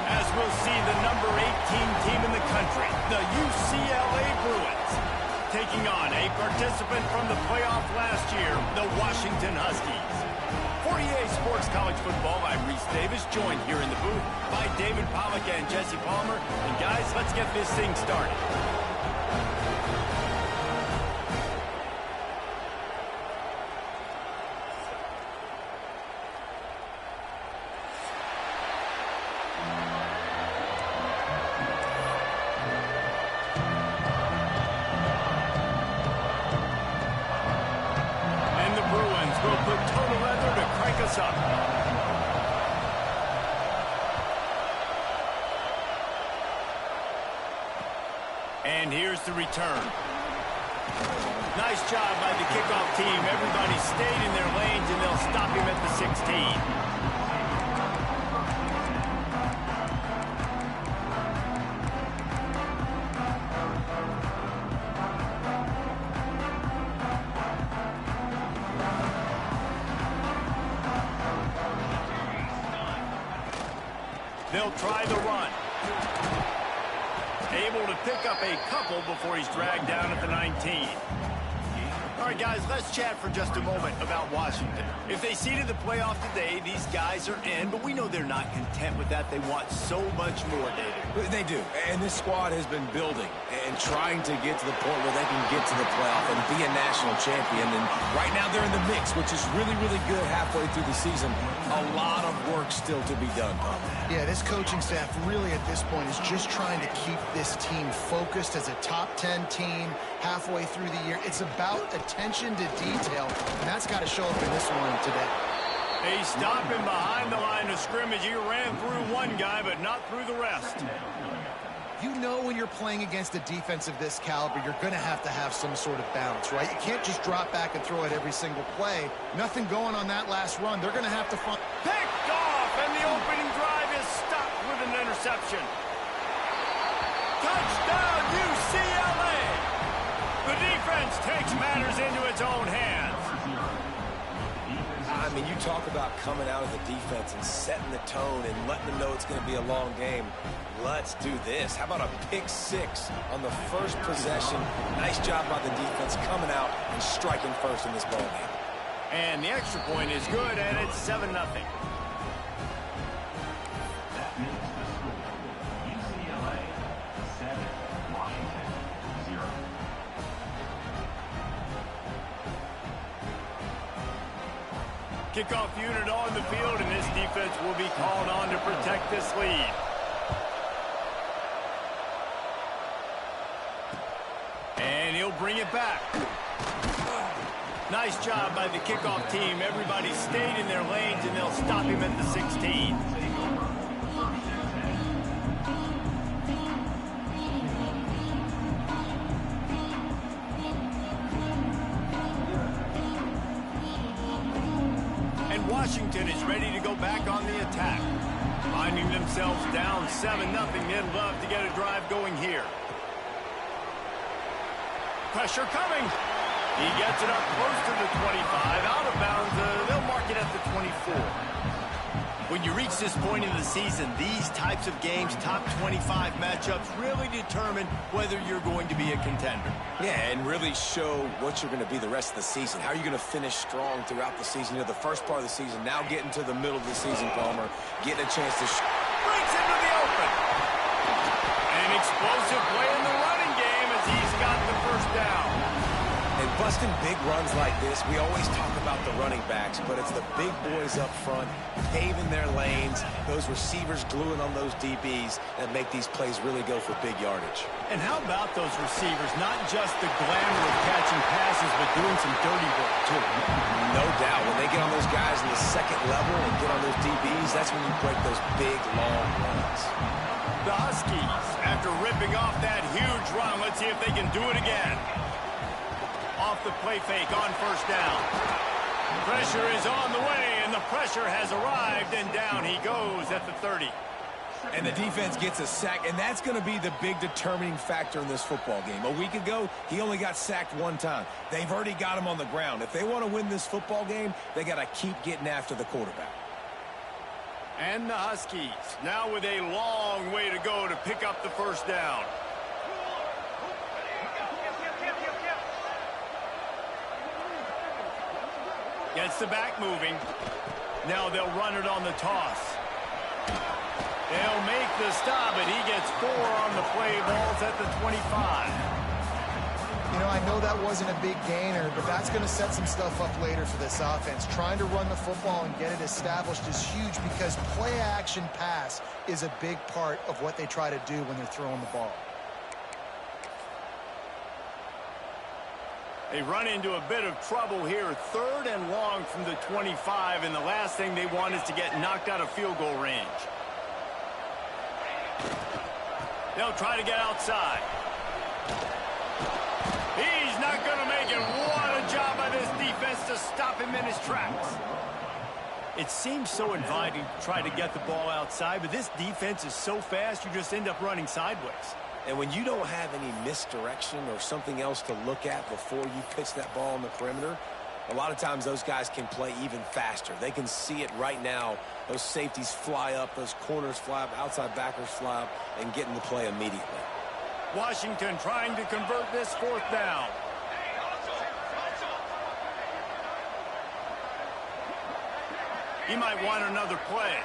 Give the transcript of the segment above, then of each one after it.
as we'll see the number 18 team in the country, the UCLA Bruins, taking on a participant from the playoff last year, the Washington Huskies. For EA Sports College Football, I'm Reese Davis, joined here in the booth by David Pollack and Jesse Palmer. And guys, let's get this thing started. Up. And here's the return. Nice job by the kickoff team. Everybody stayed in their lanes, and they'll stop him at the 16. They'll try the run. Able to pick up a couple before he's dragged down at the 19. All right, guys, let's chat for just a moment about Washington. If they seeded the playoff today, these guys are in, but we know they're not content with that. They want so much more, David. They do, and this squad has been building and trying to get to the point where they can get to the playoff and be a national champion. And right now they're in the mix, which is really, really good halfway through the season. A lot of work still to be done, Tom. Yeah, this coaching staff really at this point is just trying to keep this team focused as a top 10 team halfway through the year. It's about attention to detail, and that's got to show up in this one today. They stop him behind the line of scrimmage. He ran through one guy, but not through the rest. You know when you're playing against a defense of this caliber, you're going to have some sort of balance, right? You can't just drop back and throw it every single play. Nothing going on that last run. They're going to have to find... Picked off, and the opening drive is stopped with an interception. Touchdown, UCLA! The defense takes matters into its own hands. I mean, you talk about coming out of the defense and setting the tone and letting them know it's going to be a long game. Let's do this. How about a pick six on the first possession? Nice job by the defense coming out and striking first in this ball game. And the extra point is good, and it's 7-0. Kickoff unit on the field, and this defense will be called on to protect this lead. And he'll bring it back. Nice job by the kickoff team. Everybody stayed in their lanes, and they'll stop him at the 16. Washington is ready to go back on the attack. Finding themselves down 7-0, they'd love to get a drive going here. Pressure coming. He gets it up close to the 25. Out of bounds, they'll mark it at the 24. When you reach this point in the season, these types of games, top 25 matchups, really determine whether you're going to be a contender. Yeah, and really show what you're going to be the rest of the season. How are you going to finish strong throughout the season? You know, the first part of the season, now getting to the middle of the season, Palmer, getting a chance to... Breaks into the open. An explosive play in the running game as he's got the first down. And busting big runs like this, we always talk about the running backs, but it's the big boys up front, paving their lanes, those receivers gluing on those DBs that make these plays really go for big yardage. And how about those receivers? Not just the glamour of catching passes, but doing some dirty work, too. No doubt. When they get on those guys in the second level and get on those DBs, that's when you break those big, long runs. The Huskies, after ripping off that huge run, let's see if they can do it again. Off the play fake on first down. Pressure is on the way, and the pressure has arrived, and down he goes at the 30. And the defense gets a sack, and that's going to be the big determining factor in this football game. A week ago, he only got sacked one time. They've already got him on the ground. If they want to win this football game, they got to keep getting after the quarterback. And the Huskies now with a long way to go to pick up the first down. Gets the back moving. Now they'll run it on the toss. They'll make the stop, and he gets 4 on the play. Ball's at the 25. You know, I know that wasn't a big gainer, but that's going to set some stuff up later for this offense. Trying to run the football and get it established is huge because play-action pass is a big part of what they try to do when they're throwing the ball. They run into a bit of trouble here. 3rd and long from the 25, and the last thing they want is to get knocked out of field goal range. They'll try to get outside. He's not going to make it. What a job by this defense to stop him in his tracks. It seems so inviting to try to get the ball outside, but this defense is so fast you just end up running sideways. And when you don't have any misdirection or something else to look at before you pitch that ball on the perimeter, a lot of times those guys can play even faster. They can see it right now. Those safeties fly up, those corners fly up, outside backers fly up, and get in the play immediately. Washington trying to convert this 4th down. He might want another play.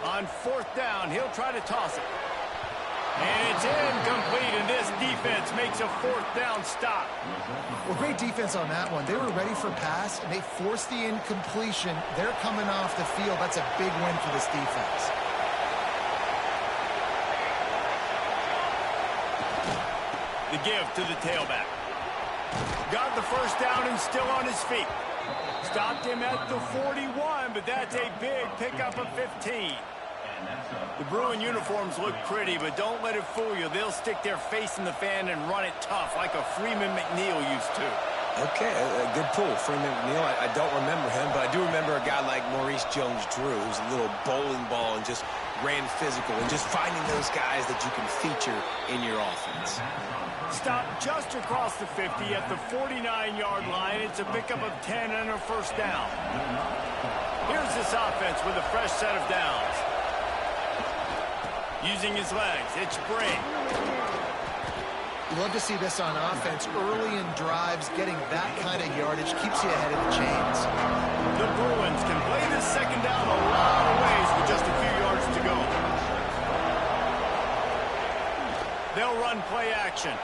On 4th down, he'll try to toss it. And it's incomplete, and this defense makes a 4th down stop. Well, great defense on that one. They were ready for pass, and they forced the incompletion. They're coming off the field. That's a big win for this defense. The give to the tailback. Got the first down and still on his feet. Stopped him at the 41, but that's a big pickup of 15. The Bruin uniforms look pretty, but don't let it fool you. They'll stick their face in the fan and run it tough like a Freeman McNeil used to. Okay, a good pull. Freeman McNeil, I don't remember him, but I do remember a guy like Maurice Jones-Drew, who's a little bowling ball and just ran physical, and just finding those guys that you can feature in your offense. Stopped just across the 50 at the 49-yard line. It's a pickup of 10 and a first down. Here's this offense with a fresh set of downs. Using his legs, it's Bray. You love to see this on offense. Early in drives, getting that kind of yardage keeps you ahead of the chains. The Bruins can play this second down a lot of ways with just a few yards to go. They'll run play action.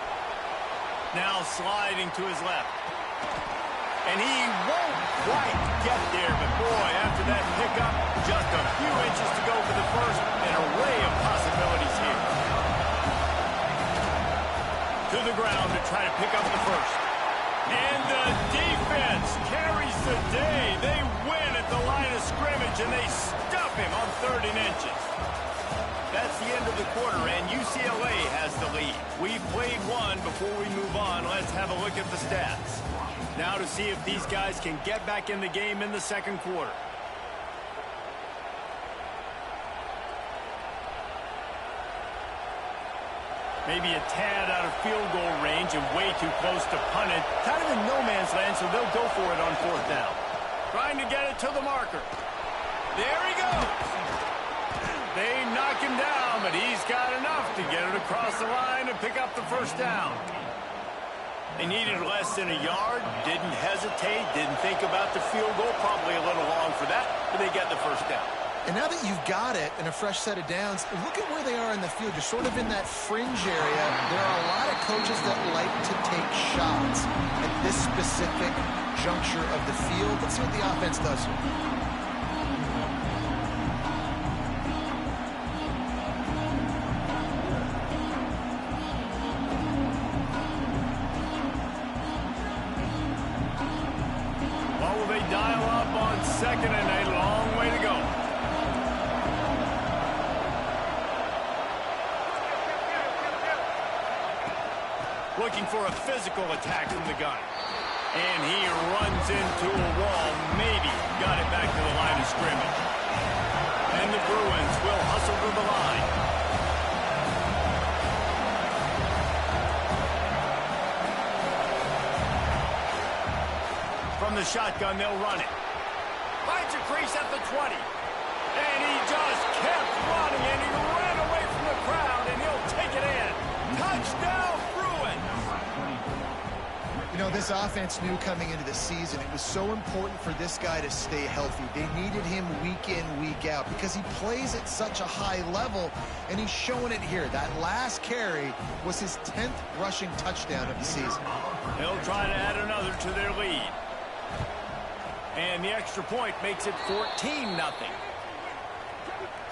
Now sliding to his left. And he won't quite get there, but boy, after that pickup, just a few inches to go for the first. An array of possibilities here. To the ground to try to pick up the first. And the defense carries the day. They win at the line of scrimmage, and they stuff him on 3rd and inches. That's the end of the quarter, and UCLA has the lead. We've played one. Before we move on, let's have a look at the stats. Now to see if these guys can get back in the game in the second quarter. Maybe a tad out of field goal range and way too close to punt it. Kind of in no man's land, so they'll go for it on 4th down. Trying to get it to the marker. There he goes. They knock him down, but he's got enough to get it across the line and pick up the first down. They needed less than a yard, didn't hesitate, didn't think about the field goal, probably a little long for that, but they get the first down. And now that you've got it and a fresh set of downs, look at where they are in the field. You're sort of in that fringe area. There are a lot of coaches that like to take shots at this specific juncture of the field. Let's see what the offense does here. Dial up on 2nd and a long way to go. Looking for a physical attack from the gun. And he runs into a wall. Maybe got it back to the line of scrimmage. And the Bruins will hustle to the line. From From the shotgun, they'll run it. Finds a crease at the 20. And he just kept running, and he ran away from the crowd, and he'll take it in. Touchdown, Bruins! You know, this offense knew coming into the season it was so important for this guy to stay healthy. They needed him week in, week out because he plays at such a high level, and he's showing it here. That last carry was his 10th rushing touchdown of the season. They'll try to add another to their lead. And the extra point makes it 14-0.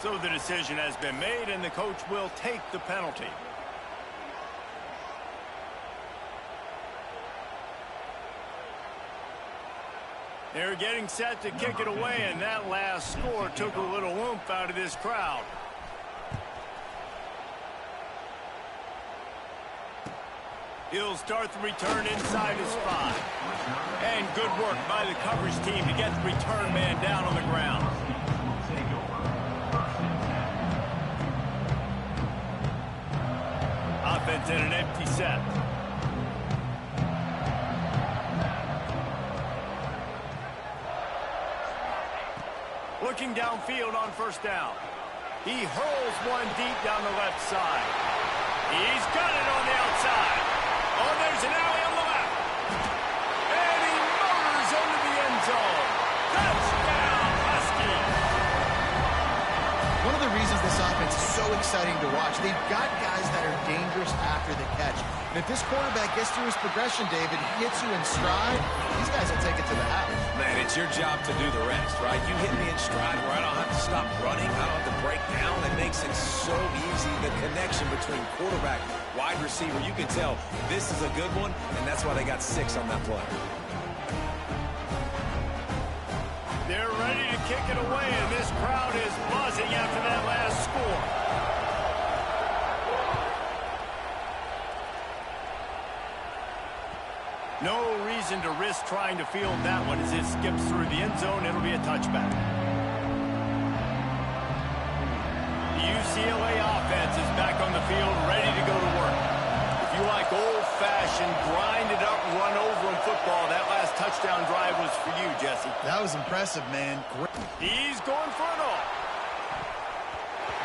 So the decision has been made, and the coach will take the penalty. They're getting set to kick it away, and that last score took a little oomph out of this crowd. He'll start the return inside his 5. And good work by the coverage team to get the return man down on the ground. Offense in an empty set. Looking downfield on first down. He hurls one deep down the left side. He's got it on the outside. Oh, there's an alley on the left. And he motors into the end zone. Touchdown, Huskies. One of the reasons this offense is so exciting to watch, they've got guys that are dangerous after the catch. And if this quarterback gets through his progression, David, hits you in stride, these guys will take it to the house. Man, it's your job to do the rest, right? You hit me in stride where I don't have to stop running. I don't have to break down. It makes it so easy. The connection between quarterback, wide receiver, you can tell this is a good one, and that's why they got 6 on that play. They're ready to kick it away, and this crowd is buzzing after that last score. No reason to risk trying to field that one as it skips through the end zone. It'll be a touchback. The UCLA offense is back on the field, ready to go to work. If you like old-fashioned, grind-it-up, run-over-'em football, that last touchdown drive was for you, Jesse. That was impressive, man. Great. He's going for it all.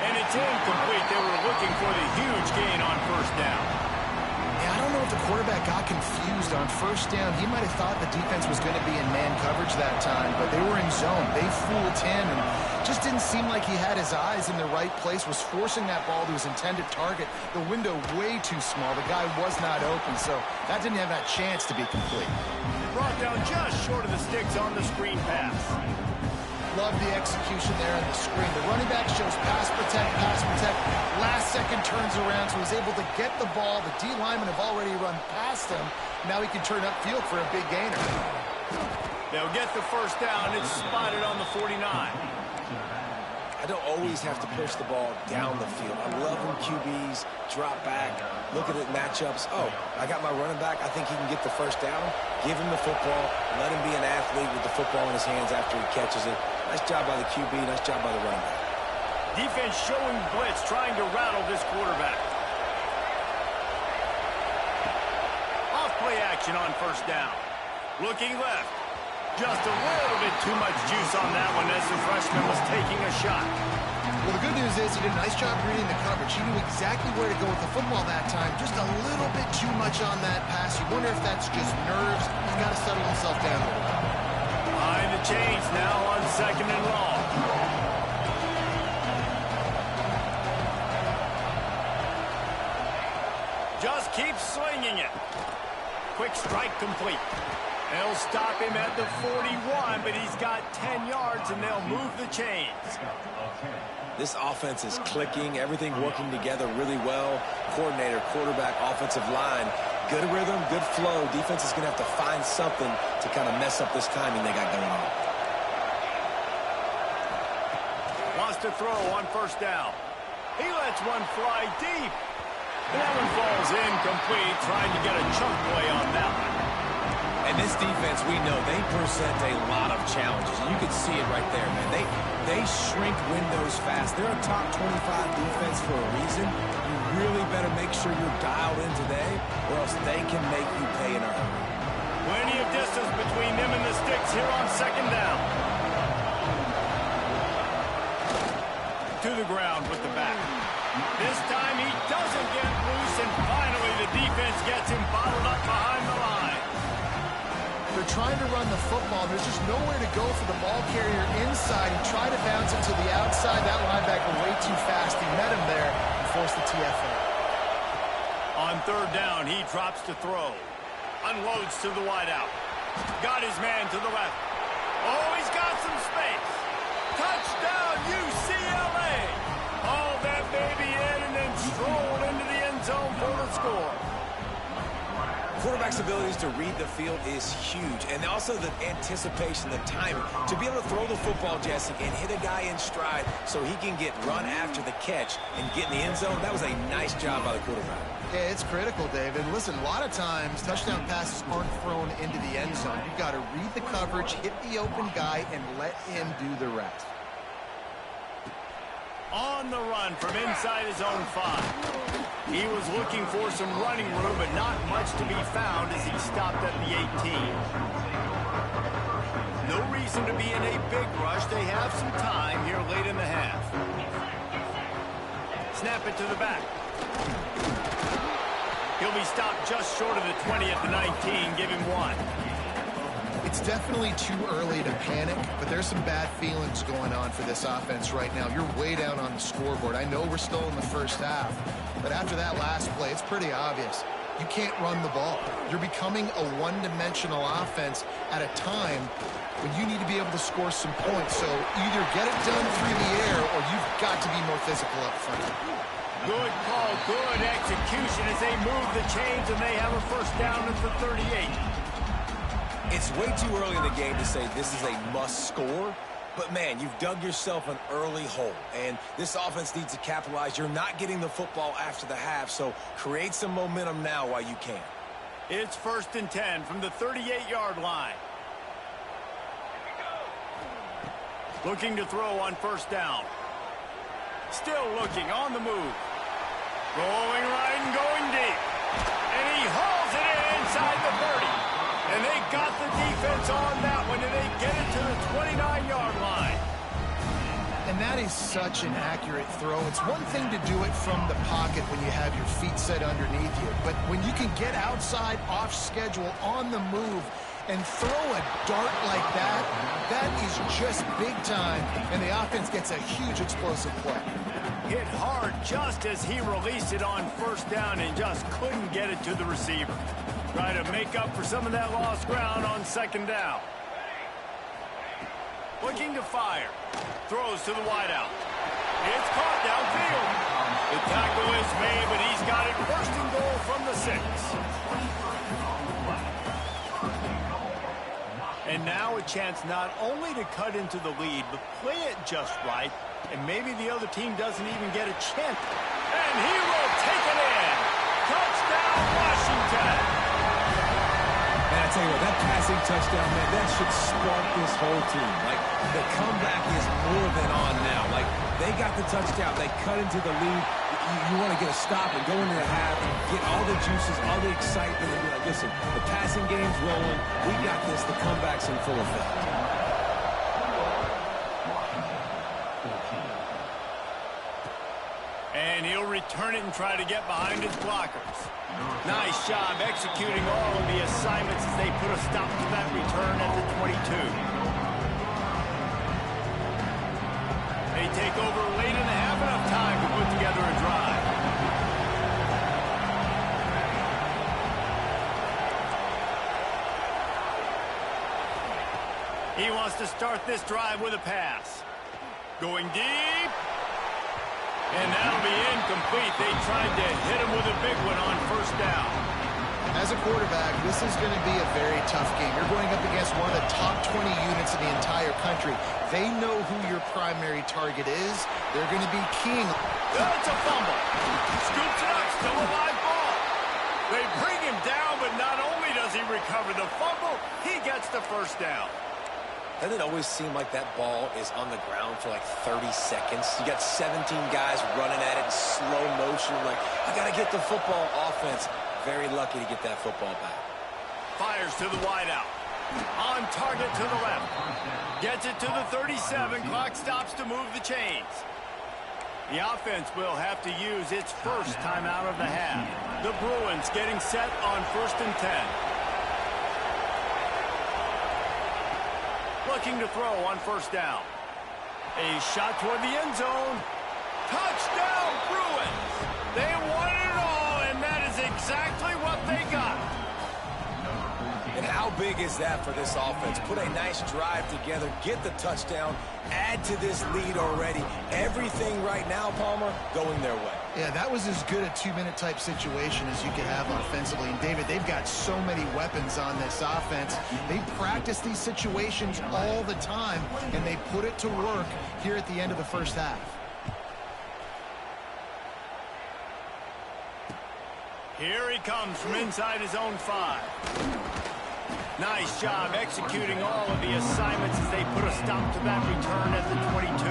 And it's incomplete. They were looking for the huge gain on first down. I don't know if the quarterback got confused on first down. He might have thought the defense was going to be in man coverage that time, but they were in zone. They fooled him and just didn't seem like he had his eyes in the right place, was forcing that ball to his intended target. The window way too small. The guy was not open, so that didn't have that chance to be complete. Brought down just short of the sticks on the screen pass. Love the execution there on the screen. The running back shows pass protect, pass protect. Last second turns around, so he's able to get the ball. The D linemen have already run past him. Now he can turn upfield for a big gainer. They'll get the first down. It's spotted on the 49. I don't always have to push the ball down the field. I love when QBs drop back, looking at matchups. Oh, I got my running back. I think he can get the first down. Give him the football. Let him be an athlete with the football in his hands after he catches it. Nice job by the QB. Nice job by the running back. Defense showing blitz, trying to rattle this quarterback. Off play action on first down. Looking left. Just a little bit too much juice on that one as the freshman was taking a shot. Well, the good news is he did a nice job reading the coverage. He knew exactly where to go with the football that time. Just a little bit too much on that pass. You wonder if that's just nerves. He's got to settle himself down a little bit. Behind the chains now on second and long. Just keep swinging it. Quick strike complete. They'll stop him at the 41, but he's got 10 yards, and they'll move the chains. This offense is clicking, everything working together really well. Coordinator, quarterback, offensive line, good rhythm, good flow. Defense is going to have to find something to kind of mess up this timing they got going on. Wants to throw on first down. He lets one fly deep. That one falls incomplete, trying to get a chunk play on that one. And this defense, we know, they present a lot of challenges. And you can see it right there, man. They shrink windows fast. They're a top 25 defense for a reason. You really better make sure you're dialed in today, or else they can make you pay in a hurry. Plenty of distance between them and the sticks here on second down. To the ground with the back. This time he doesn't get loose, and finally the defense gets him bottled up behind the line. They're trying to run the football. There's just nowhere to go for the ball carrier inside. He tried to bounce it to the outside. That linebacker way too fast. He met him there and forced the TFA. On third down, he drops to throw. Unloads to the wideout. Got his man to the left. Oh, he's got some space. Touchdown, UCLA. Haul that baby in and then stroll into the end zone for the score. Quarterback's abilities to read the field is huge, and also the anticipation, the timing. To be able to throw the football, Jesse, and hit a guy in stride so he can get run after the catch and get in the end zone, that was a nice job by the quarterback. Yeah, it's critical, David. Listen, a lot of times touchdown passes aren't thrown into the end zone. You've got to read the coverage, hit the open guy, and let him do the rest. On the run from inside his own 5. He was looking for some running room, but not much to be found as he stopped at the 18. No reason to be in a big rush. They have some time here late in the half. Snap it to the back. He'll be stopped just short of the 20 at the 19. Give him 1. It's definitely too early to panic, but there's some bad feelings going on for this offense right now. You're way down on the scoreboard. I know we're still in the first half, but after that last play, it's pretty obvious. You can't run the ball. You're becoming a one-dimensional offense at a time when you need to be able to score some points. So either get it done through the air or you've got to be more physical up front. Good call, good execution as they move the chains, and they have a first down at the 38. It's way too early in the game to say this is a must score, but man, you've dug yourself an early hole, and this offense needs to capitalize. You're not getting the football after the half, so create some momentum now while you can. It's 1st and 10 from the 38-yard line. Looking to throw on first down. Still looking on the move. Rolling right and going deep. And he hauls it in inside the 30. And they got the defense on that one, and they get it to the 29-yard line. And that is such an accurate throw. It's one thing to do it from the pocket when you have your feet set underneath you, but when you can get outside, off schedule, on the move, and throw a dart like that, that is just big time, and the offense gets a huge explosive play. Hit hard just as he released it on first down and just couldn't get it to the receiver. Trying to make up for some of that lost ground on second down. Looking to fire. Throws to the wideout. It's caught downfield. The tackle is made, but he's got it 1st and goal from the 6. And now a chance not only to cut into the lead, but play it just right, and maybe the other team doesn't even get a chance. And he will take it in. Touchdown, Washington. And I tell you what, that passing touchdown, man, that should spark this whole team. Like, the comeback is more than on now. Like, they got the touchdown. They cut into the lead. You want to get a stop and go into the half and get all the juices, all the excitement, and be like, listen, the passing game's rolling. We got this. The comeback's in full effect. And he'll return it and try to get behind his blockers. Nice job executing all of the assignments as they put a stop to that return at the 22. They take over late and have enough time to put together a drive. He wants to start this drive with a pass. Going deep. And that'll be incomplete. They tried to hit him with a big one on first down. As a quarterback, this is going to be a very tough game. You're going up against one of the top 20 units in the entire country. They know who your primary target is. They're going to be keying. That's a fumble. Scoops it up, still a live ball. They bring him down, but not only does he recover the fumble, he gets the first down. Doesn't it always seem like that ball is on the ground for like 30 seconds? You got 17 guys running at it in slow motion. Like, I got to get the football. Offense, very lucky to get that football back. Fires to the wideout. On target to the left. Gets it to the 37. Clock stops to move the chains. The offense will have to use its first timeout of the half. The Bruins getting set on 1st and 10. Looking to throw on 1st down. A shot toward the end zone. Touchdown, Bruins! They won it all, and that is exactly what they got. And how big is that for this offense? Put a nice drive together, get the touchdown, add to this lead already. Everything right now, Palmer, going their way. Yeah, that was as good a 2-minute type situation as you could have offensively. And, David, they've got so many weapons on this offense. They practice these situations all the time, and they put it to work here at the end of the first half. Here he comes from inside his own 5. Nice job executing all of the assignments as they put a stop to that return at the 22.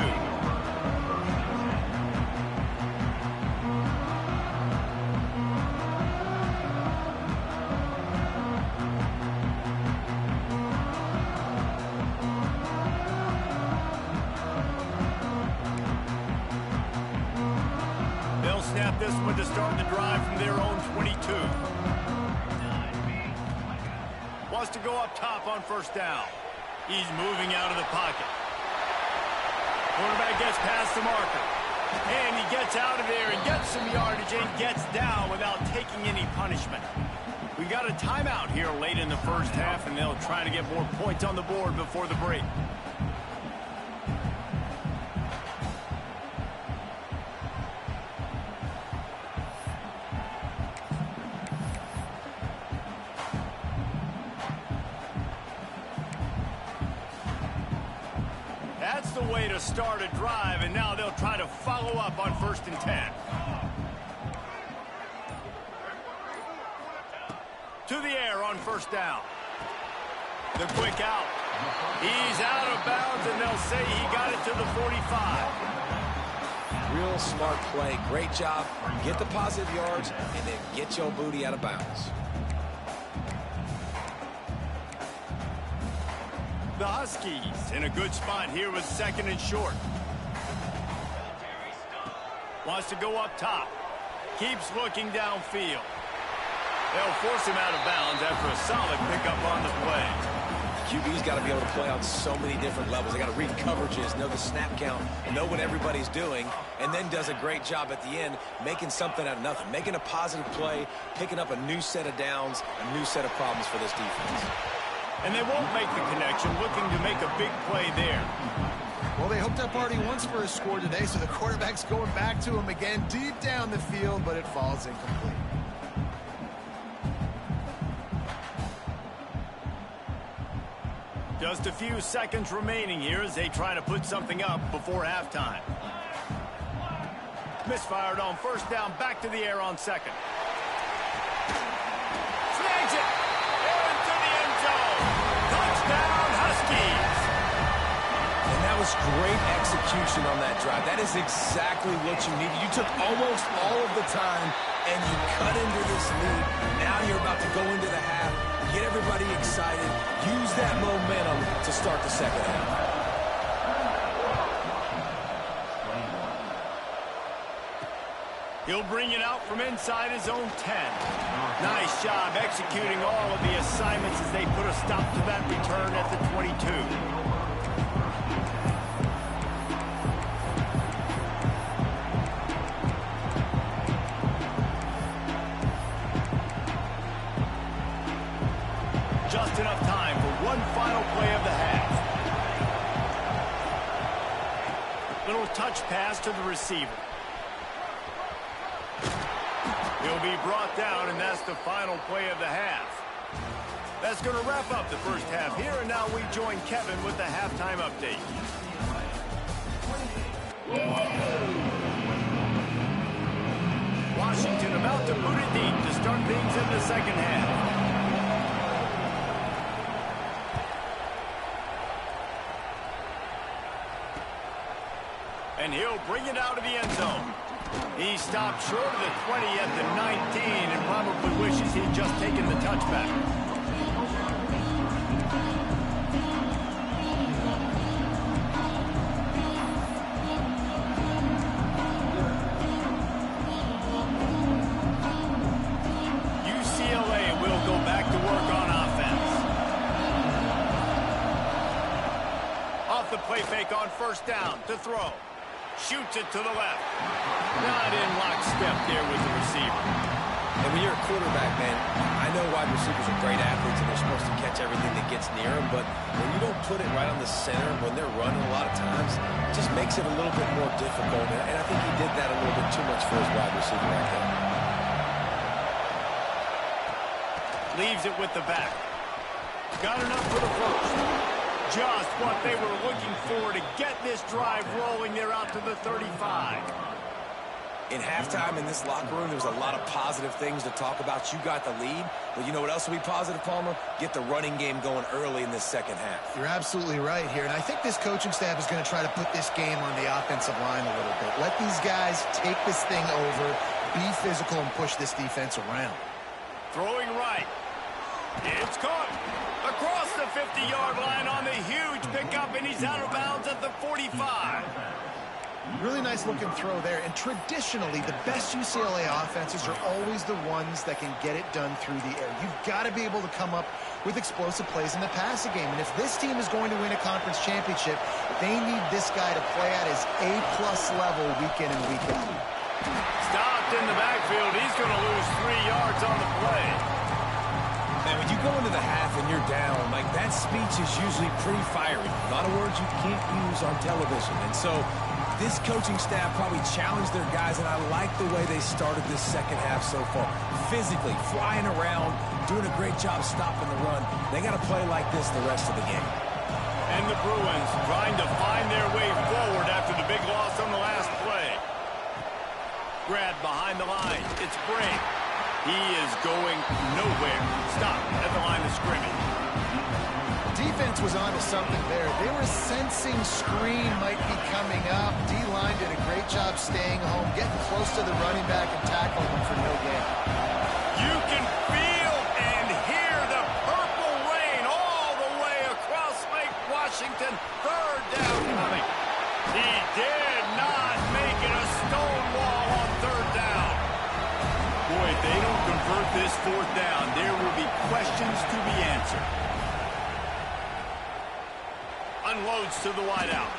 They'll snap this one to start the drive from their own 22. Wants to go up top on 1st down. He's moving out of the pocket. Quarterback gets past the marker. And he gets out of there and gets some yardage and gets down without taking any punishment. We got a timeout here late in the first half, and they'll try to get more points on the board before the break. That's the way to start a drive, and now they'll try to follow up on 1st and 10. To the air on 1st down. The quick out. He's out of bounds, and they'll say he got it to the 45. Real smart play. Great job. Get the positive yards, and then get your booty out of bounds. The Huskies in a good spot here with 2nd and short. Wants to go up top. Keeps looking downfield. They'll force him out of bounds after a solid pickup on the play. QB's got to be able to play on so many different levels. They got to read coverages, know the snap count, know what everybody's doing, and then does a great job at the end making something out of nothing, making a positive play, picking up a new set of downs, a new set of problems for this defense. And they won't make the connection, looking to make a big play there. Well, they hooked up already once for a score today, so the quarterback's going back to him again deep down the field, but it falls incomplete. Just a few seconds remaining here as they try to put something up before halftime. Misfired on 1st down, back to the air on 2nd. Snags it! Into the end zone! Touchdown, Huskies! And that was great execution on that drive. That is exactly what you needed. You took almost all of the time, and you cut into this lead. Now you're about to go into the half, get everybody excited, use that momentum to start the second half. He'll bring it out from inside his own 10. Nice job executing all of the assignments as they put a stop to that return at the 22. Just enough time for one final play of the half. Little touch pass to the receiver. He'll be brought down, and that's the final play of the half. That's going to wrap up the first half here, and now we join Kevin with the halftime update. Washington about to boot it deep to start things in the second half. And he'll bring it out of the end zone. He stopped short of the 20 at the 19 and probably wishes he'd just taken the touchback. play fake on first down to throw. Shoots it to the left. Not in lockstep there with the receiver. And when you're a quarterback, man, I know wide receivers are great athletes and they're supposed to catch everything that gets near them, but when you don't put it right on the center, when they're running a lot of times, it just makes it a little bit more difficult. And I think he did that a little bit too much for his wide receiver right there. Leaves it with the back. Got enough for the first. Just what they were looking for to get this drive rolling. They're out to the 35. In halftime in this locker room, there was a lot of positive things to talk about. You got the lead, but you know what else will be positive, Palmer? Get the running game going early in this second half. You're absolutely right here, and I think this coaching staff is going to try to put this game on the offensive line a little bit. Let these guys take this thing over, be physical, and push this defense around. Throwing right. It's caught. Across the 50-yard line on the huge pickup, and he's out of bounds at the 45. Really nice looking throw there, and traditionally the best UCLA offenses are always the ones that can get it done through the air. You've got to be able to come up with explosive plays in the passing game, and if this team is going to win a conference championship, they need this guy to play at his A-plus level week in and week out. Stopped in the backfield. He's going to lose 3 yards on the play. And when you go into the half and you're down, like that speech is usually pretty fiery. A lot of words you can't use on television. And so this coaching staff probably challenged their guys, and I like the way they started this second half so far. Physically, flying around, doing a great job stopping the run. They got to play like this the rest of the game. And the Bruins trying to find their way forward after the big loss on the last play. Grab behind the line. It's Brink. He is going nowhere. Stop at the line of scrimmage. Defense was onto something there. They were sensing screen might be coming up. D-line did a great job staying home, getting close to the running back and tackling him for no gain. You can feel and hear the purple rain all the way across Lake Washington. Third down coming. He did not make it a stone wall on third down. Boy, if they don't convert this fourth down, there will be questions to be answered. Unloads to the wideout.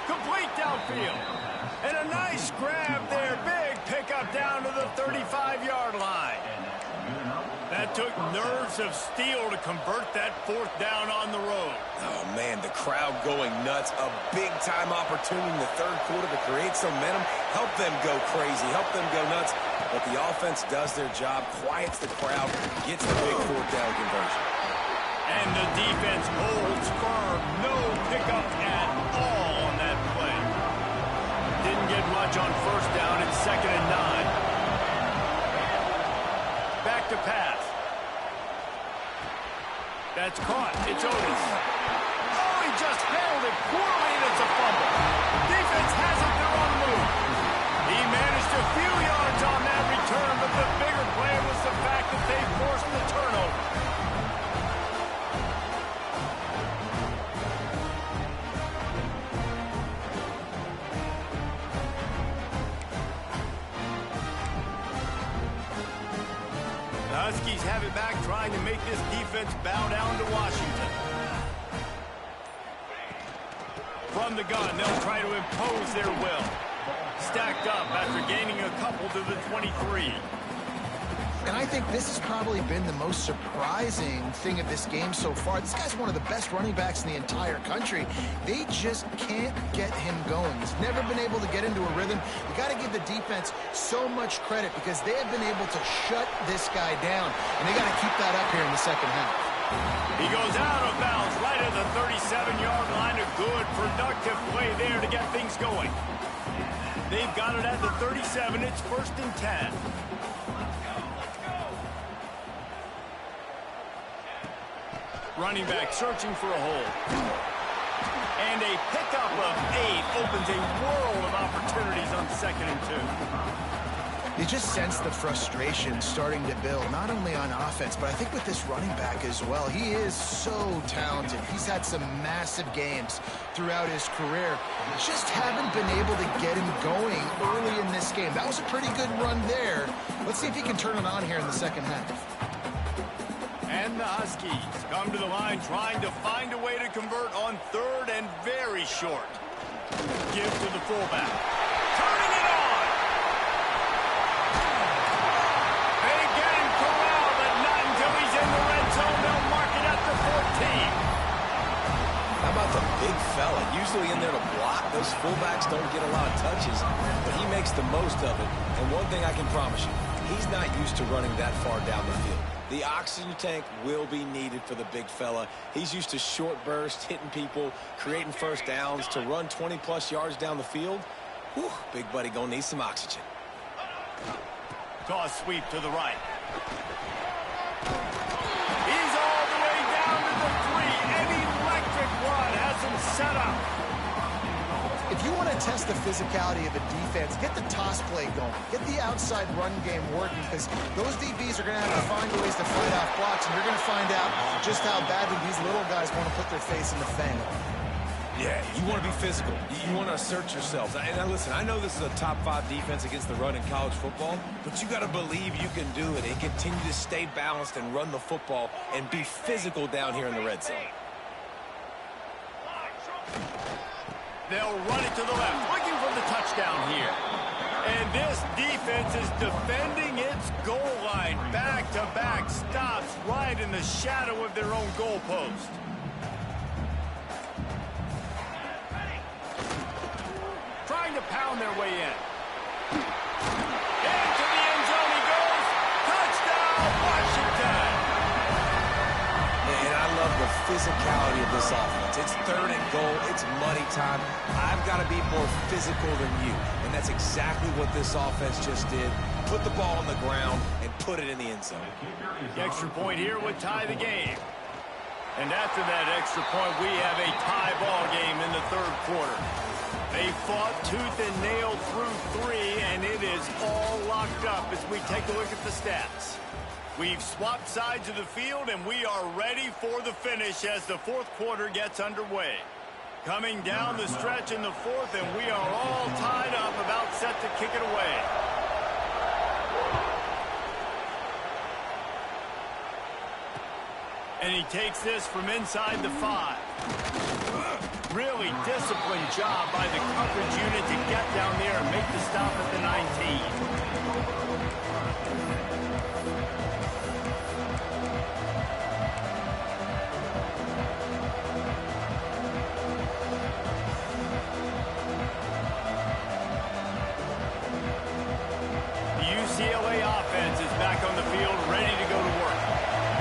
Complete downfield. And a nice grab there. Big pickup down to the 35-yard line. That took nerves of steel to convert that fourth down on the road. Oh, man, the crowd going nuts. A big-time opportunity in the third quarter to create some momentum. Help them go crazy. Help them go nuts. But the offense does their job, quiets the crowd, gets the big fourth down conversion. And the defense holds firm. No pickup at all on that play. Didn't get much on first down. It's 2nd and 9. Back to pass. That's caught. It's Otis. Oh, he just handled it poorly, and it's a fumble. Defense has it. They're on the move. He managed a few yards on that return, but the bigger play was the fact that they forced the turnover. The Huskies have it back, trying to make this defense bow down to Washington. From the gun, they'll try to impose their will. Stacked up after gaining a couple to the 23. And I think this has probably been the most surprising thing of this game so far. This guy's one of the best running backs in the entire country. They just can't get him going. He's never been able to get into a rhythm. You got to give the defense so much credit because they have been able to shut this guy down. And they got to keep that up here in the second half. He goes out of bounds right at the 37-yard line. A good, productive play there to get things going. They've got it at the 37. It's 1st and 10. Running back searching for a hole. And a pickup of 8 opens a world of opportunities on 2nd and 2. You just sense the frustration starting to build, not only on offense, but I think with this running back as well. He is so talented. He's had some massive games throughout his career. Just haven't been able to get him going early in this game. That was a pretty good run there. Let's see if he can turn it on here in the second half. And the Huskies come to the line trying to find a way to convert on third and very short. Give to the fullback. Turning it on. They get him corralled, but not until he's in the red zone. They'll mark it at the 14. How about the big fella? Usually in there to block. Those fullbacks don't get a lot of touches, but he makes the most of it. And one thing I can promise you, he's not used to running that far down the field. The oxygen tank will be needed for the big fella. He's used to short bursts, hitting people, creating first downs. To run 20-plus yards down the field, whew, big buddy gonna need some oxygen. Toss sweep to the right. He's all the way down to the 3. An electric run has him set up. If you want to test the physicality of a defense, get the toss play going. Get the outside run game working, because those DBs are going to have to find ways to fight off blocks, and you're going to find out just how badly these little guys want to put their face in the fan. Yeah, you want to be physical. You want to assert yourselves. And now listen, I know this is a top 5 defense against the run in college football, but you got to believe you can do it and continue to stay balanced and run the football and be physical down here in the red zone. They'll run it to the left, looking for the touchdown here. And this defense is defending its goal line. Back-to-back stops right in the shadow of their own goalpost. Trying to pound their way in. Into the end zone he goes. Touchdown, Washington! And I love the physicality of this offense. It's third and goal. It's money time. I've got to be more physical than you. And that's exactly what this offense just did. Put the ball on the ground and put it in the end zone. The extra point here would tie the game. And after that extra point, we have a tie ball game in the third quarter. They fought tooth and nail through 3, and it is all locked up as we take a look at the stats. We've swapped sides of the field, and we are ready for the finish as the fourth quarter gets underway. Coming down the stretch in the fourth, and we are all tied up, about set to kick it away. And he takes this from inside the 5. Really disciplined job by the coverage unit to get down there and make the stop at the 19. UCLA offense is back on the field, ready to go to work.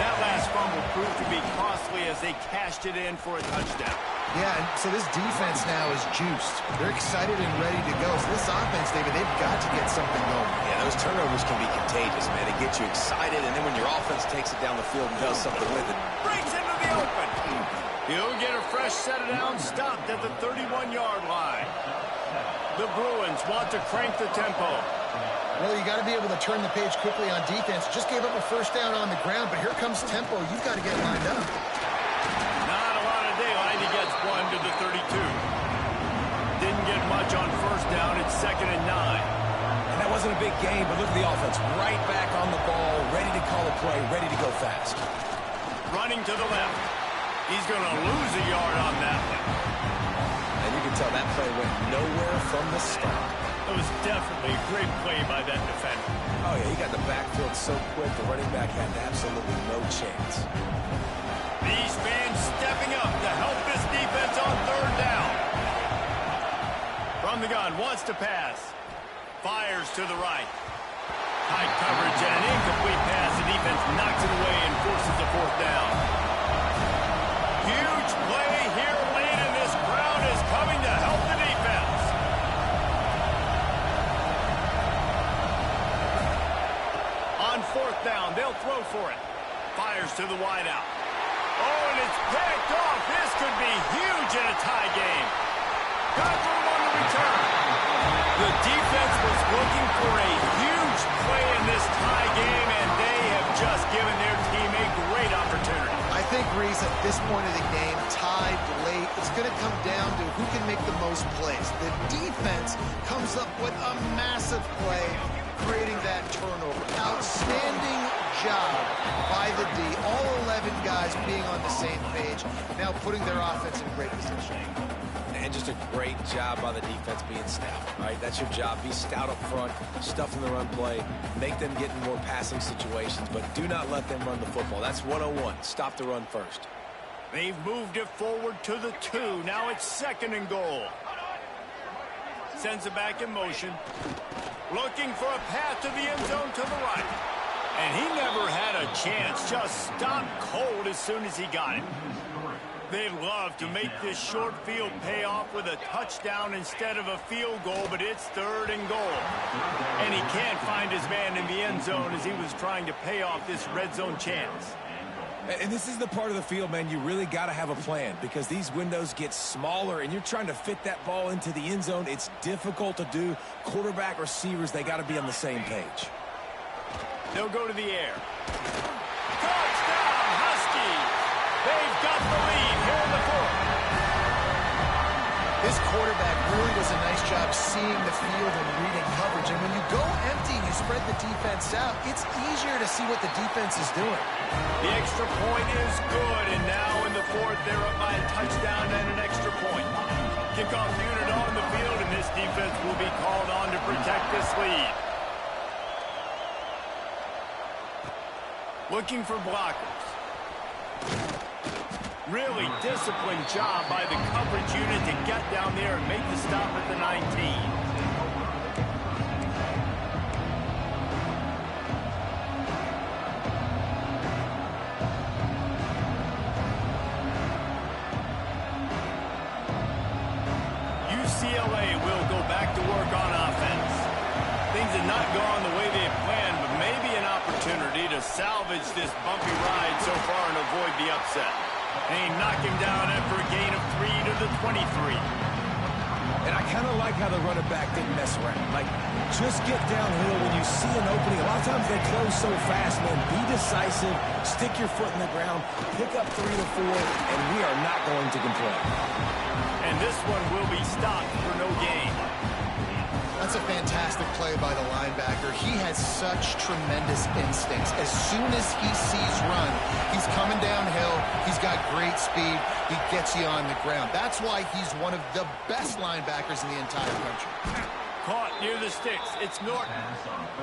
That last fumble proved to be costly as they cashed it in for a touchdown. Yeah, and so this defense now is juiced. They're excited and ready to go. So this offense, David, they've got to get something going. Yeah, those turnovers can be contagious, man. It gets you excited, and then when your offense takes it down the field and does something with it. Breaks into the open. He'll get a fresh set of downs, stopped at the 31-yard line. The Bruins want to crank the tempo. Well, you got to be able to turn the page quickly on defense. Just gave up a first down on the ground, but here comes tempo. You've got to get lined up. Not a lot of daylight. He gets 1 to the 32. Didn't get much on first down. It's 2nd and 9. And that wasn't a big game, but look at the offense. Right back on the ball, ready to call a play, ready to go fast. Running to the left. He's going to lose a yard on that one. And you can tell that play went nowhere from the start. It was definitely a great play by that defender. Oh, yeah, he got the backfield so quick, the running back had absolutely no chance. These fans stepping up to help this defense on third down. From the gun, wants to pass. Fires to the right. Tight coverage and an incomplete pass. The defense knocks it away and forces a fourth down. Huge play here late, and this crowd is coming to help the defense. On fourth down, they'll throw for it. Fires to the wideout. Oh, and it's picked off. This could be huge in a tie game. Got through on the return. The defense was looking for a huge play in this tie game, and they have just given their team a great opportunity. I think, Reese, at this point of the game, tied late, it's going to come down to who can make the most plays. The defense comes up with a massive play. creating that turnover. Outstanding job by the D. All 11 guys being on the same page, now putting their offense in great position. And just a great job by the defense being stout, right? That's your job. Be stout up front, stuff in the run play, make them get in more passing situations, but do not let them run the football. That's 101. Stop the run first. They've moved it forward to the 2. Now it's 2nd and goal. Sends it back in motion. Looking for a path to the end zone to the right. And he never had a chance. Just stopped cold as soon as he got it. They'd love to make this short field pay off with a touchdown instead of a field goal, but it's 3rd and goal. And he can't find his man in the end zone as he was trying to pay off this red zone chance. And this is the part of the field, man, you really got to have a plan because these windows get smaller and you're trying to fit that ball into the end zone. It's difficult to do. Quarterback, receivers, they got to be on the same page. They'll go to the air. Touchdown, Husky! They've got the lead here in the 4th. This quarterback really does a nice job seeing the field and reading coverage. And when you go empty and you spread the defense out, it's easier to see what the defense is doing. The extra point is good, and now in the 4th, they're up by a touchdown and an extra point. Kickoff unit on the field, and this defense will be called on to protect this lead. Looking for blockers. Really disciplined job by the coverage unit to get down there and make the stop at the 19. UCLA will go back to work on offense. Things have not gone the way they had planned, but maybe an opportunity to salvage this bumpy ride so far and avoid the upset. They knock him down after a gain of 3 to the 23. And I kind of like how the running back didn't mess around. Like, just get downhill when you see an opening. A lot of times they close so fast, man. Be decisive, stick your foot in the ground, pick up 3 to 4, and we are not going to complain. And this one will be stopped for no gain. That's a fantastic play by the linebacker. He has such tremendous instincts. As soon as he sees run, he's coming downhill. He's got great speed. He gets you on the ground. That's why he's one of the best linebackers in the entire country. Caught near the sticks. It's Norton.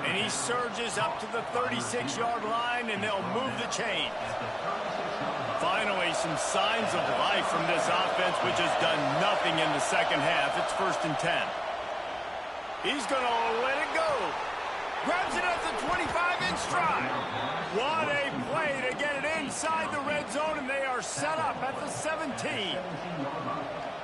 And he surges up to the 36-yard line, and they'll move the chains. Finally, some signs of life from this offense, which has done nothing in the second half. It's 1st and 10. He's going to let it go. Grabs it at the 25 in stride. What a play to get it inside the red zone, and they are set up at the 17.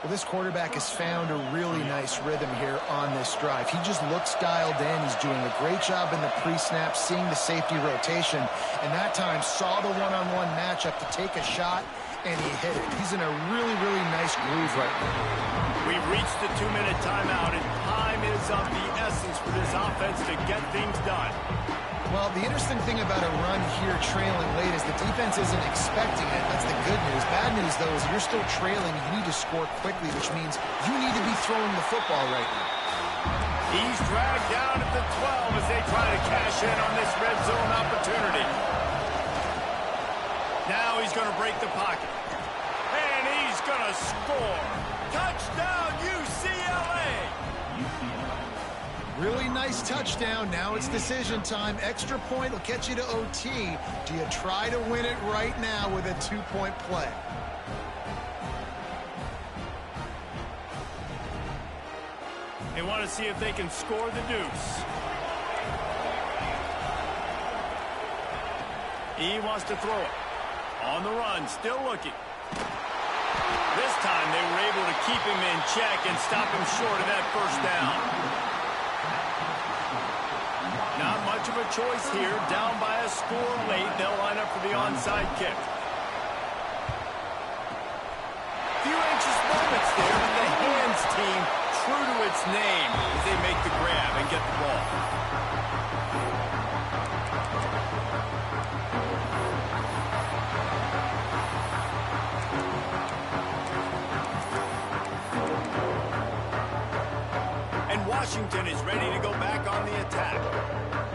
Well, this quarterback has found a really nice rhythm here on this drive. He just looks dialed in. He's doing a great job in the pre-snap, seeing the safety rotation, and that time saw the one-on-one matchup to take a shot, and he hit it. He's in a really, really nice groove right now. We've reached the 2-minute timeout, and time is of the essence for this offense to get things done. Well, the interesting thing about a run here trailing late is the defense isn't expecting it. That's the good news. Bad news, though, is you're still trailing. You need to score quickly, which means you need to be throwing the football right now. He's dragged down at the 12 as they try to cash in on this red zone opportunity. Now he's going to break the pocket. And he's going to score. Touchdown, UCLA! Really nice touchdown. Now it's decision time. Extra point will get you to OT. Do you try to win it right now with a 2-point play? They want to see if they can score the deuce. He wants to throw it. On the run, still looking. This time they were able to keep him in check and stop him short of that 1st down. Not much of a choice here. Down by a score late. They'll line up for the onside kick. Few anxious moments there, but the hands team true to its name as they make the grab and get the ball. And Washington is ready to go back on the attack.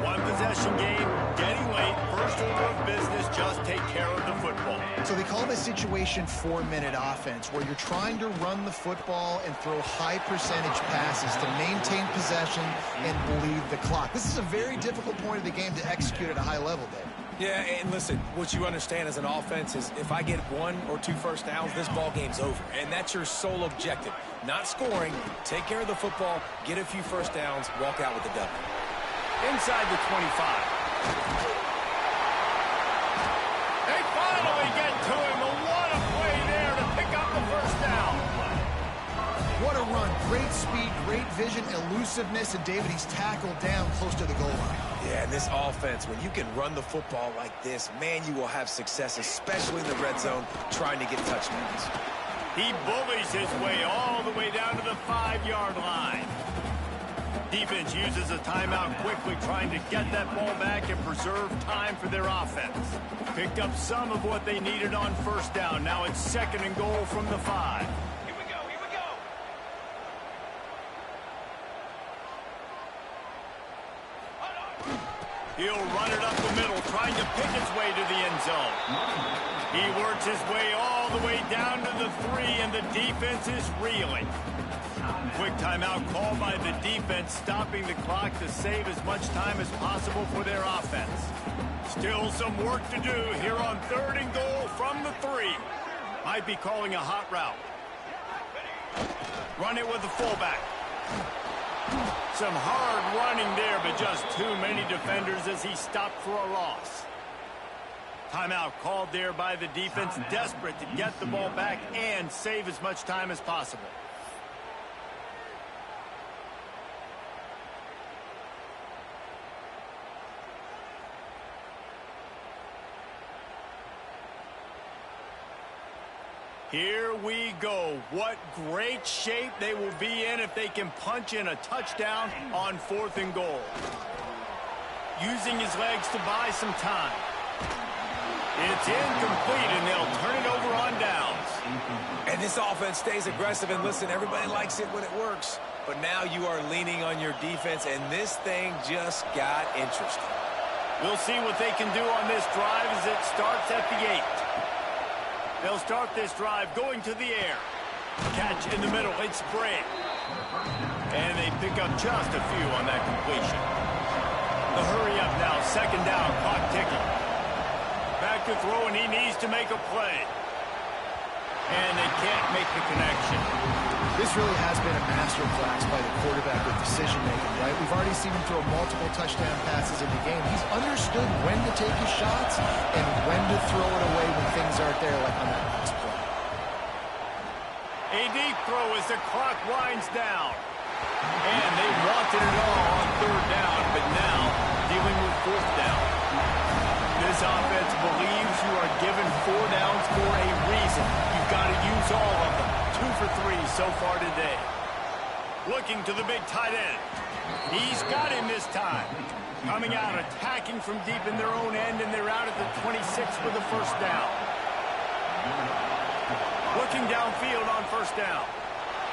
One possession game, getting late, first order of business, just take care of the football. So they call this situation 4-minute offense, where you're trying to run the football and throw high percentage passes to maintain possession and bleed the clock. This is a very difficult point of the game to execute at a high level, Dave. Yeah, and listen, what you understand as an offense is if I get 1 or 2 first downs, this ball game's over. And that's your sole objective. Not scoring, take care of the football, get a few first downs, walk out with the W. Inside the 25. They finally get to him. What a play there to pick up the first down. What a run. Great speed, great vision, elusiveness, and David, he's tackled down close to the goal line. Yeah, and this offense, when you can run the football like this, man, you will have success, especially in the red zone, trying to get touchdowns. He bullies his way all the way down to the 5-yard line. Defense uses a timeout quickly, trying to get that ball back and preserve time for their offense. Picked up some of what they needed on first down. Now it's 2nd and goal from the 5. Here we go, here we go. He'll run it up the middle, trying to pick his way to the end zone. He works his way all the way down to the 3, and the defense is reeling. Quick timeout called by the defense, stopping the clock to save as much time as possible for their offense. Still some work to do here on 3rd and goal from the 3. Might be calling a hot route. Run it with the fullback. Some hard running there, but just too many defenders as he stopped for a loss. Timeout called there by the defense, desperate to get the ball back and save as much time as possible. Here we go. What great shape they will be in if they can punch in a touchdown on 4th and goal. Using his legs to buy some time. It's incomplete, and they'll turn it over on downs. And this offense stays aggressive, and listen, everybody likes it when it works. But now you are leaning on your defense, and this thing just got interesting. We'll see what they can do on this drive as it starts at the 8. They'll start this drive going to the air. Catch in the middle. It's Bray. And they pick up just a few on that completion. The hurry up now. 2nd down. Clock ticking. Back to throw, and he needs to make a play. And they can't make the connection. This really has been a masterclass by the quarterback with decision-making, right? We've already seen him throw multiple touchdown passes in the game. He's understood when to take his shots and when to throw it away when things aren't there, like on that last play. A deep throw as the clock winds down. And they wanted it all on 3rd down, but now dealing with 4th down. This offense believes you are given 4 downs for a reason. You've got to use all of them. 2 for 3 so far today. Looking to the big tight end. He's got him this time. Coming out, attacking from deep in their own end, and they're out at the 26 for the first down. Looking downfield on first down.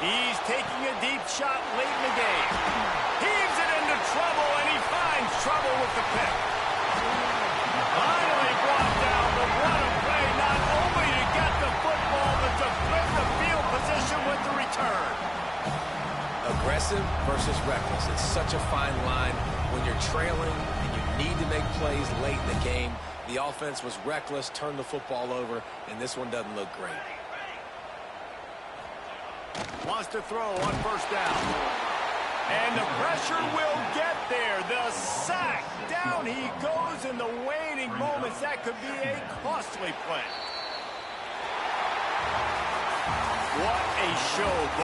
He's taking a deep shot late in the game. Heaves it into trouble, and he finds trouble with the pick. Finally brought down, but what a play, not only to get the football, but to flip the field position with the return. Aggressive versus reckless. It's such a fine line when you're trailing and you need to make plays late in the game. The offense was reckless, turned the football over, and this one doesn't look great. Wants to throw on first down. And the pressure will get there. The sack. Down he goes in the waning moments. That could be a costly play. What a show.